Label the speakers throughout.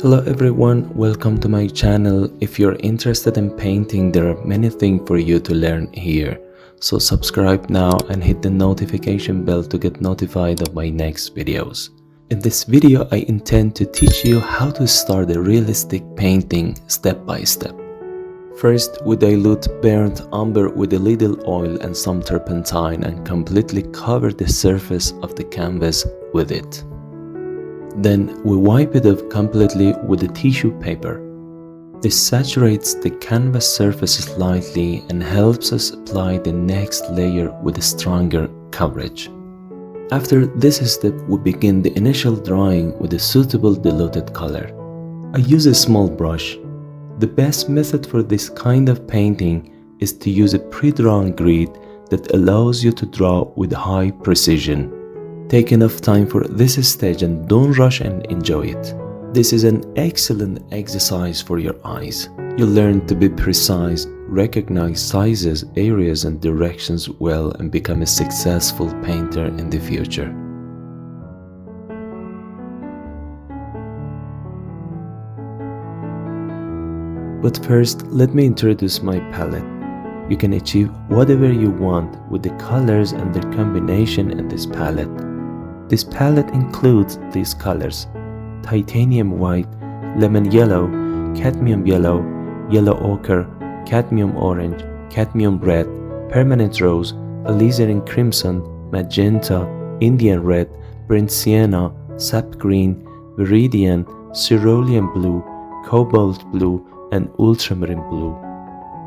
Speaker 1: Hello everyone, welcome to my channel. If you're interested in painting, there are many things for you to learn here. So subscribe now and hit the notification bell to get notified of my next videos. In this video, I intend to teach you how to start a realistic painting step by step. First, we dilute burnt umber with a little oil and some turpentine and completely cover the surface of the canvas with it. Then we wipe it off completely with a tissue paper. This saturates the canvas surface slightly and helps us apply the next layer with a stronger coverage. After this step, we begin the initial drawing with a suitable diluted color. I use a small brush. The best method for this kind of painting is to use a pre-drawn grid that allows you to draw with high precision. Take enough time for this stage and don't rush and enjoy it. This is an excellent exercise for your eyes. You learn to be precise, recognize sizes, areas and directions well and become a successful painter in the future. But first, let me introduce my palette. You can achieve whatever you want with the colors and their combination in this palette. This palette includes these colors: titanium white, lemon yellow, cadmium yellow, yellow ochre, cadmium orange, cadmium red, permanent rose, alizarin crimson, magenta, Indian red, burnt sienna, sap green, viridian, cerulean blue, cobalt blue, and ultramarine blue.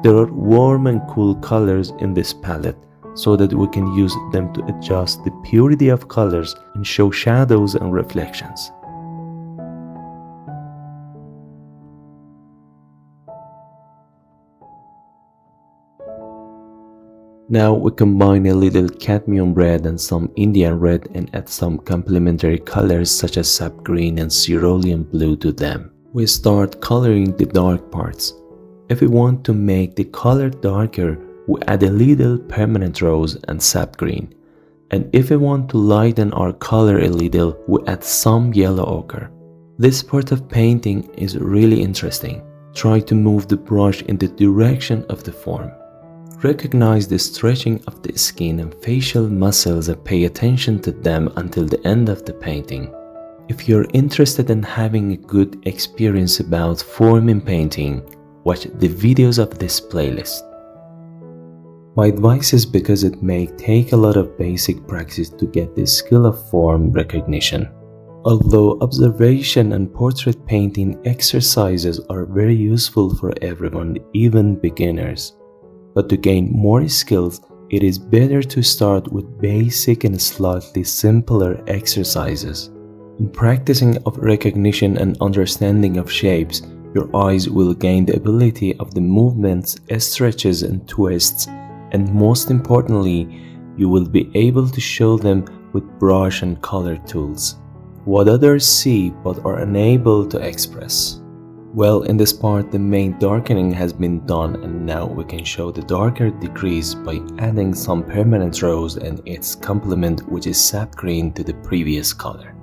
Speaker 1: There are warm and cool colors in this palette, so that we can use them to adjust the purity of colors and show shadows and reflections. Now we combine a little cadmium red and some Indian red and add some complementary colors such as sap green and cerulean blue to them. We start coloring the dark parts. If we want to make the color darker, we add a little permanent rose and sap green. And if we want to lighten our color a little, we add some yellow ochre. This part of painting is really interesting. Try to move the brush in the direction of the form. Recognize the stretching of the skin and facial muscles and pay attention to them until the end of the painting. If you're interested in having a good experience about form in painting, watch the videos of this playlist. My advice is because it may take a lot of basic practice to get the skill of form recognition. Although observation and portrait painting exercises are very useful for everyone, even beginners. But to gain more skills, it is better to start with basic and slightly simpler exercises. In practicing of recognition and understanding of shapes, your eyes will gain the ability of the movements, stretches and twists, and most importantly, you will be able to show them with brush and color tools, what others see but are unable to express. Well, in this part, the main darkening has been done and now we can show the darker degrees by adding some permanent rose and its complement, which is sap green, to the previous color.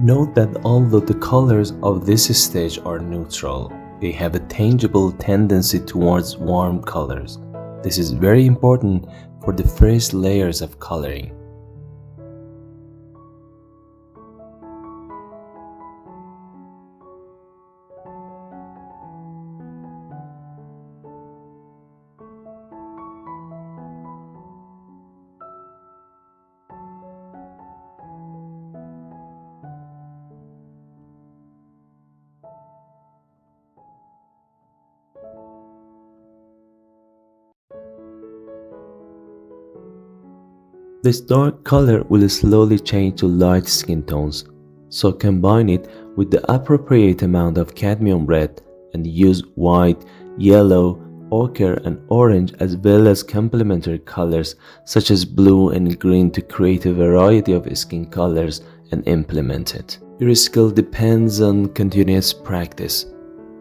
Speaker 1: Note that although the colors of this stage are neutral, they have a tangible tendency towards warm colors. This is very important for the first layers of coloring. This dark color will slowly change to light skin tones, so combine it with the appropriate amount of cadmium red and use white, yellow, ochre and orange as well as complementary colors such as blue and green to create a variety of skin colors and implement it. Your skill depends on continuous practice.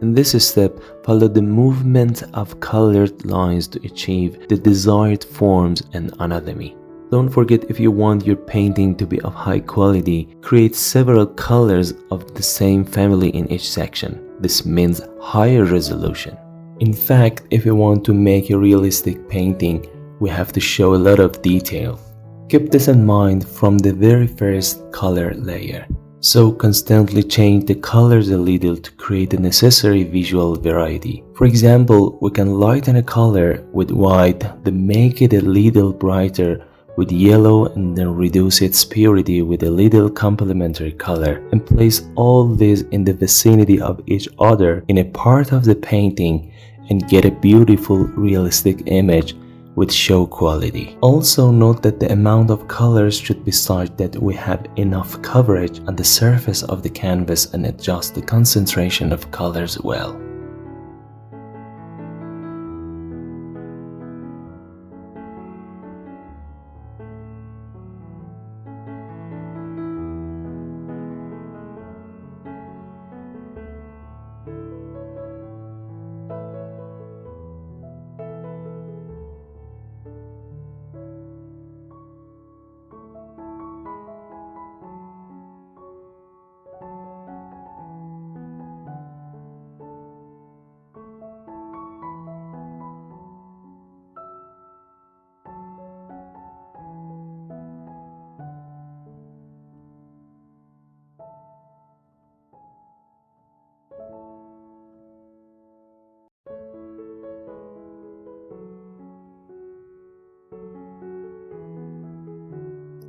Speaker 1: In this step, follow the movement of colored lines to achieve the desired forms and anatomy. Don't forget, if you want your painting to be of high quality, create several colors of the same family in each section. This means higher resolution. In fact, if you want to make a realistic painting, we have to show a lot of detail. Keep this in mind from the very first color layer. So constantly change the colors a little to create the necessary visual variety. For example, we can lighten a color with white, then make it a little brighter with yellow, and then reduce its purity with a little complementary color, and place all these in the vicinity of each other in a part of the painting and get a beautiful realistic image with show quality. Also note that the amount of colors should be such that we have enough coverage on the surface of the canvas, and adjust the concentration of colors well.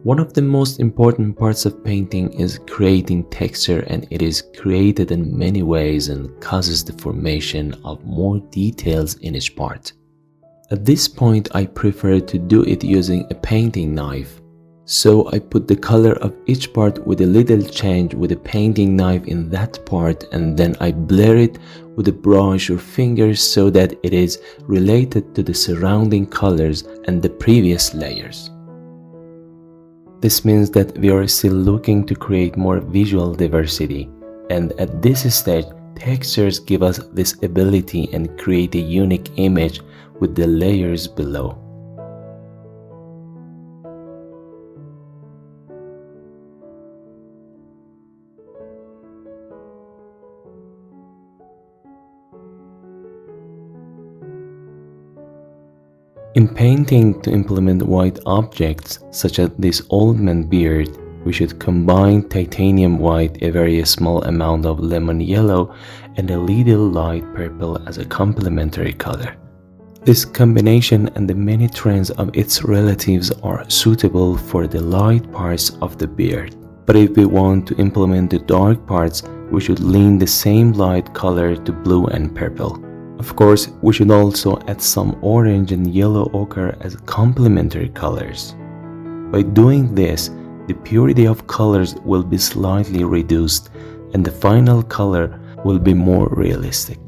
Speaker 1: One of the most important parts of painting is creating texture, and it is created in many ways and causes the formation of more details in each part. At this point, I prefer to do it using a painting knife. So I put the color of each part with a little change with a painting knife in that part, and then I blur it with a brush or fingers so that it is related to the surrounding colors and the previous layers. This means that we are still looking to create more visual diversity, and at this stage, textures give us this ability and create a unique image with the layers below. In painting, to implement white objects, such as this old man beard, we should combine titanium white, a very small amount of lemon yellow, and a little light purple as a complementary color. This combination and the many trends of its relatives are suitable for the light parts of the beard. But if we want to implement the dark parts, we should lean the same light color to blue and purple. Of course, we should also add some orange and yellow ochre as complementary colors. By doing this, the purity of colors will be slightly reduced and the final color will be more realistic.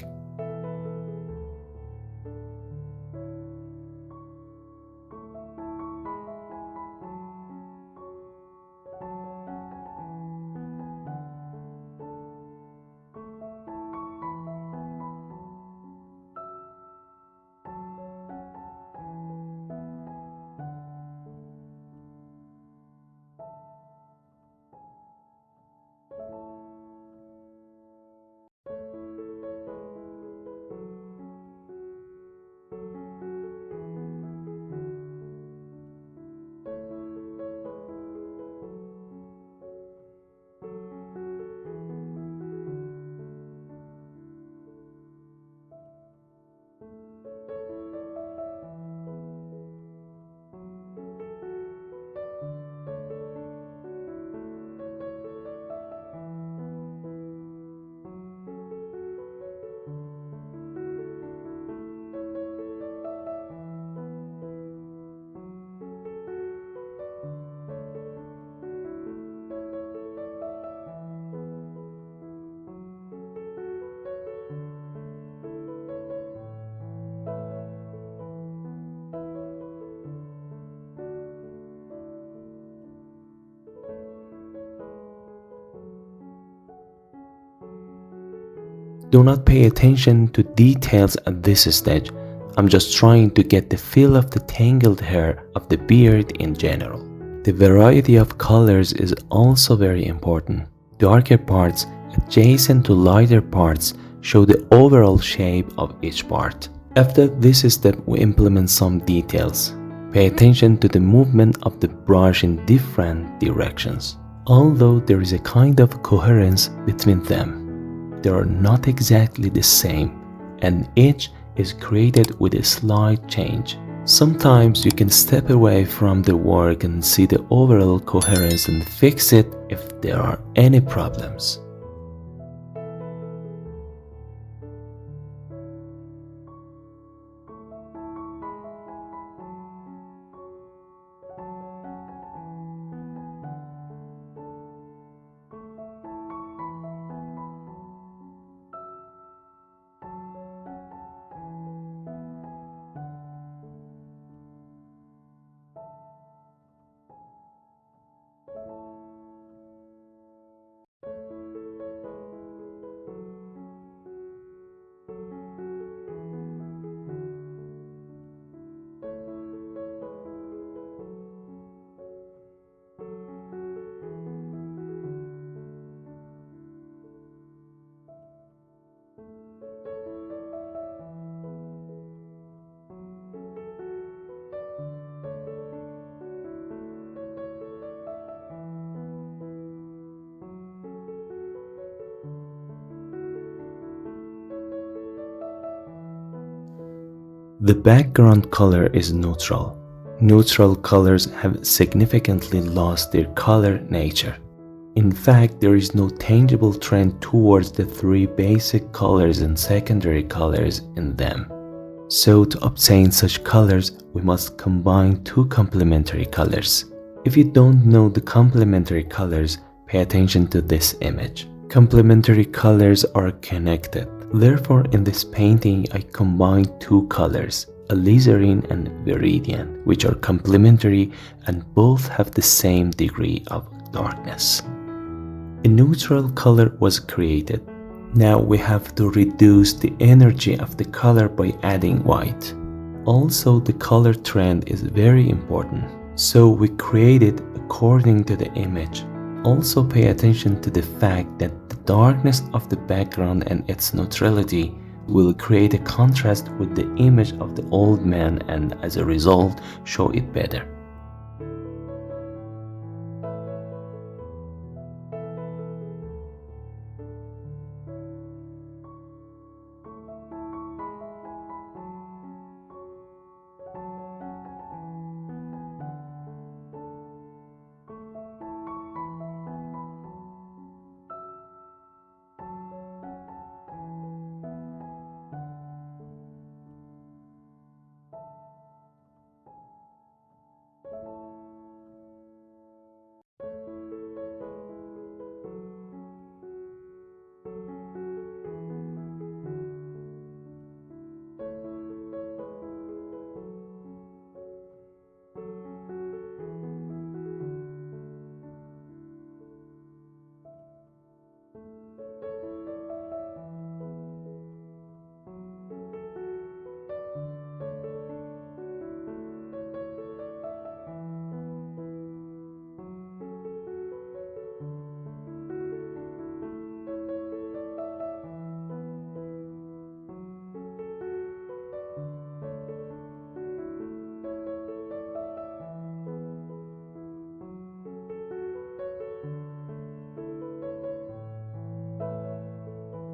Speaker 1: Do not pay attention to details at this stage. I'm just trying to get the feel of the tangled hair of the beard in general. The variety of colors is also very important. Darker parts adjacent to lighter parts show the overall shape of each part. After this step, we implement some details. Pay attention to the movement of the brush in different directions. Although there is a kind of coherence between them, they are not exactly the same, and each is created with a slight change. Sometimes you can step away from the work and see the overall coherence and fix it if there are any problems. The background color is neutral. Neutral colors have significantly lost their color nature. In fact, there is no tangible trend towards the three basic colors and secondary colors in them. So to obtain such colors, we must combine two complementary colors. If you don't know the complementary colors, pay attention to this image. Complementary colors are connected. Therefore, in this painting, I combined two colors, alizarin and viridian, which are complementary and both have the same degree of darkness. A neutral color was created. Now we have to reduce the energy of the color by adding white. Also, the color trend is very important, so we create it according to the image. Also pay attention to the fact that the darkness of the background and its neutrality will create a contrast with the image of the old man and as a result show it better.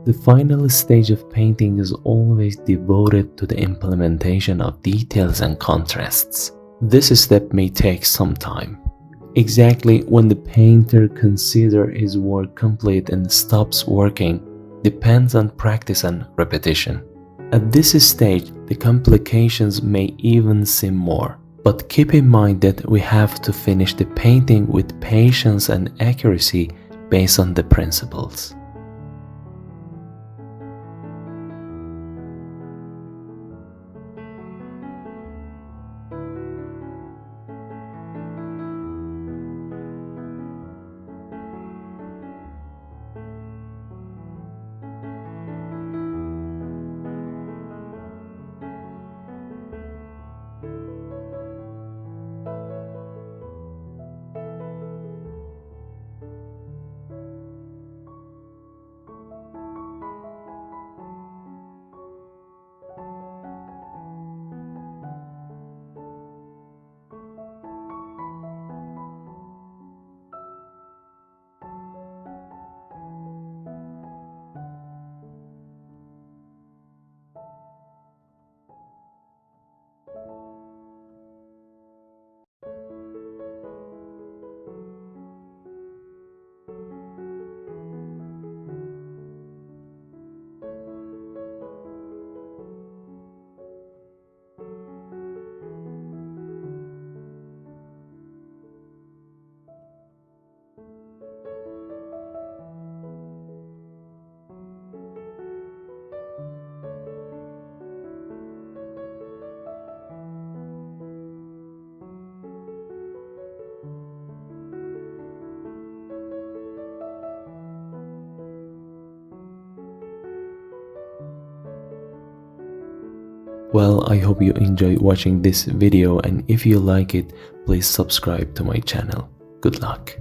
Speaker 1: The final stage of painting is always devoted to the implementation of details and contrasts. This step may take some time. Exactly when the painter considers his work complete and stops working depends on practice and repetition. At this stage, the complications may even seem more. But keep in mind that we have to finish the painting with patience and accuracy based on the principles. Well, I hope you enjoyed watching this video, and if you like it, please subscribe to my channel. Good luck.